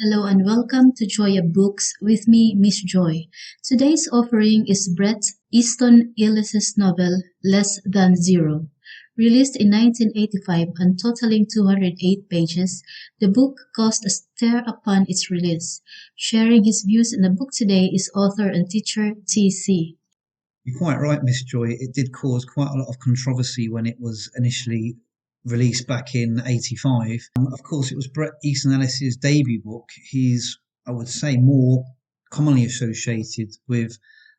Hello and welcome to Joy of Books with me, Miss Joy. Today's offering is Bret Easton Ellis's novel Less Than Zero. Released in 1985 and totaling 208 pages, the book caused a stir upon its release. Sharing his views in the book today is author and teacher T.C. You're quite right, Miss Joy. It did cause quite a lot of controversy when it was initially released back in '85. Of course, it was Bret Easton Ellis's debut book. He's, I would say, more commonly associated with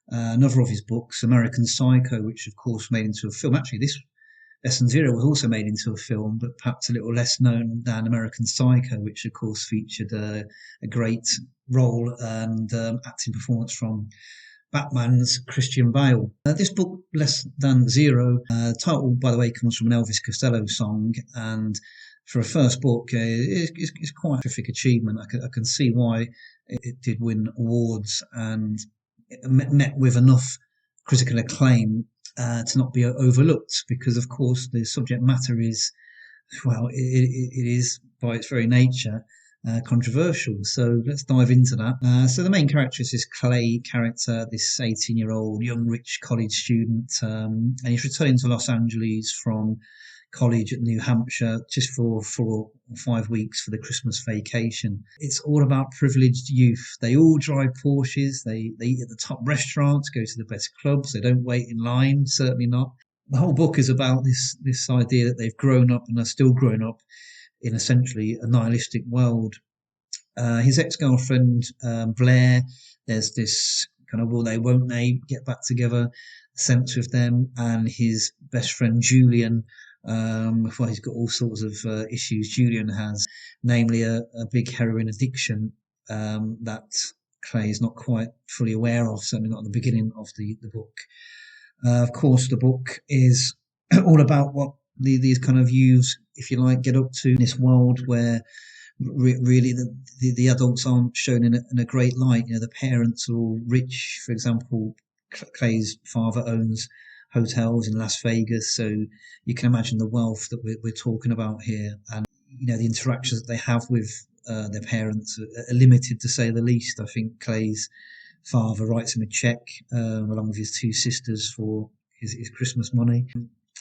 another of his books, American Psycho, which of course made into a film. Actually, this Less Than Zero was also made into a film, but perhaps a little less known than American Psycho, which of course featured a great role and acting performance from Batman's Christian Bale. This book, Less Than Zero, title, by the way, comes from an Elvis Costello song, and for a first book, it's quite a terrific achievement. I can see why it did win awards, and it met with enough critical acclaim to not be overlooked, because, of course, the subject matter is, well, it is by its very nature controversial. So let's dive into that. So the main character is this Clay character, this 18-year-old young rich college student, and he's returning to Los Angeles from college at New Hampshire just for 4 or 5 weeks for the Christmas vacation. It's all about privileged youth. They all drive Porsches, they eat at the top restaurants, go to the best clubs, they don't wait in line, certainly not. The whole book is about this idea that they've grown up and are still growing up in essentially a nihilistic world. His ex-girlfriend, Blair, there's this kind of will they, won't they get back together sense with them, and his best friend, Julian, well, he's got all sorts of issues Julian has, namely a big heroin addiction that Clay is not quite fully aware of, certainly not at the beginning of the book. Of course, the book is all about what these kind of youths, if you like, get up to in this world where really the adults aren't shown in a great light. You know, the parents are all rich. For example, Clay's father owns hotels in Las Vegas, so you can imagine the wealth that we're talking about here, and you know the interactions that they have with their parents are limited, to say the least. I think Clay's father writes him a check along with his 2 sisters for his Christmas money.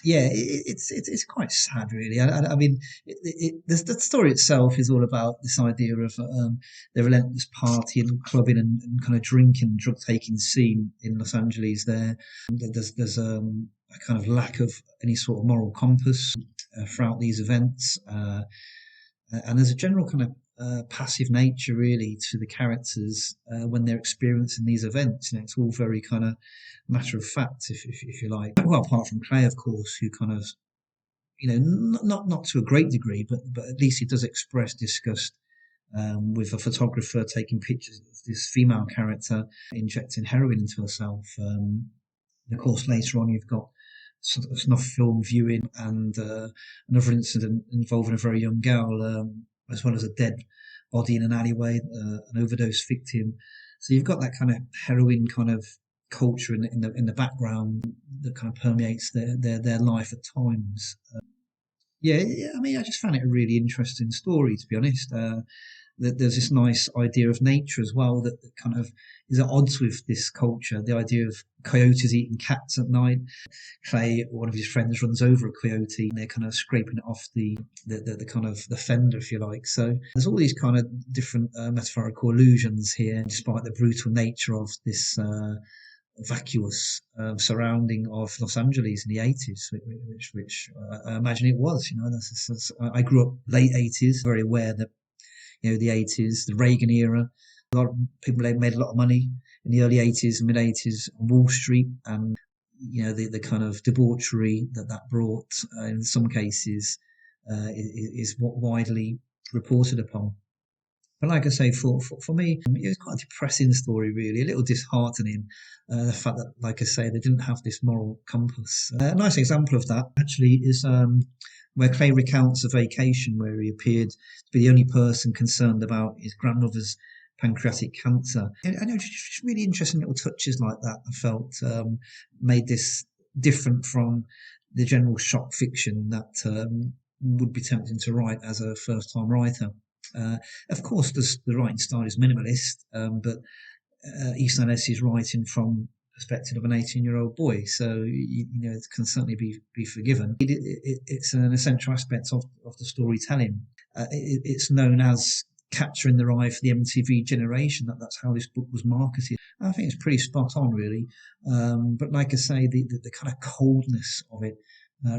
Yeah, it's quite sad, really. I mean, the story itself is all about this idea of the relentless partying, clubbing, and kind of drinking, drug taking scene in Los Angeles. There's a kind of lack of any sort of moral compass throughout these events, and there's a general kind of passive nature, really, to the characters when they're experiencing these events. You know, it's all very kind of matter of fact, if you like. Well, apart from Clay, of course, who kind of, you know, not to a great degree, but at least he does express disgust with a photographer taking pictures of this female character injecting heroin into herself. And of course, later on, you've got sort of snuff film viewing and another incident involving a very young girl, as well as a dead body in an alleyway, an overdose victim. So you've got that kind of heroin kind of culture in the background that kind of permeates their life at times. Yeah, I mean, I just found it a really interesting story, to be honest. There's this nice idea of nature as well that kind of is at odds with this culture. The idea of coyotes eating cats at night. Clay, one of his friends, runs over a coyote, and they're kind of scraping it off the kind of the fender, if you like. So there's all these kind of different metaphorical allusions here, despite the brutal nature of this vacuous surrounding of Los Angeles in the 80s, which I imagine it was. You know, I grew up late 80s, very aware that, you know, the 80s, the Reagan era, a lot of people made a lot of money in the early 80s and mid 80s on Wall Street, and you know the kind of debauchery that brought in some cases is what widely reported upon. But like I say, for me, it was quite a depressing story, really, a little disheartening. The fact that, like I say, they didn't have this moral compass. A nice example of that, actually, is where Clay recounts a vacation where he appeared to be the only person concerned about his grandmother's pancreatic cancer. And it was just really interesting little touches like that, I felt, made this different from the general shock fiction that would be tempting to write as a first-time writer. Of course, the writing style is minimalist, but Easton Ellis is writing from the perspective of an 18-year-old boy, so it can certainly be forgiven. It's an essential aspect of the storytelling. It's known as capturing the eye for the MTV generation. That's how this book was marketed. I think it's pretty spot on, really. But like I say, the kind of coldness of it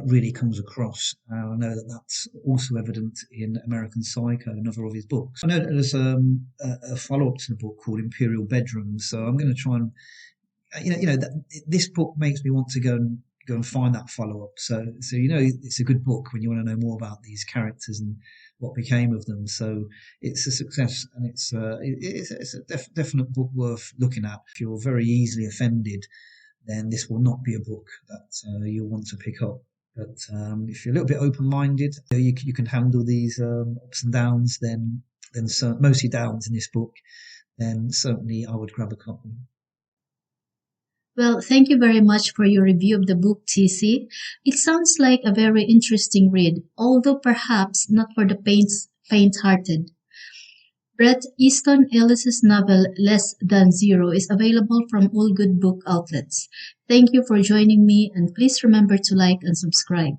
really comes across. I know that's also evident in American Psycho, another of his books. I know that there's a follow-up to the book called Imperial Bedroom, so I'm going to try and, this book makes me want to go and find that follow-up. So it's a good book when you want to know more about these characters and what became of them. So it's a success, and it's a definite book worth looking at. If you're very easily offended, then this will not be a book that you'll want to pick up. But if you're a little bit open-minded, you can handle these ups and downs, then mostly downs in this book, then certainly I would grab a copy. Well, thank you very much for your review of the book, TC. It sounds like a very interesting read, although perhaps not for the faint-hearted. Bret Easton Ellis's novel Less Than Zero is available from all good book outlets. Thank you for joining me, and please remember to like and subscribe.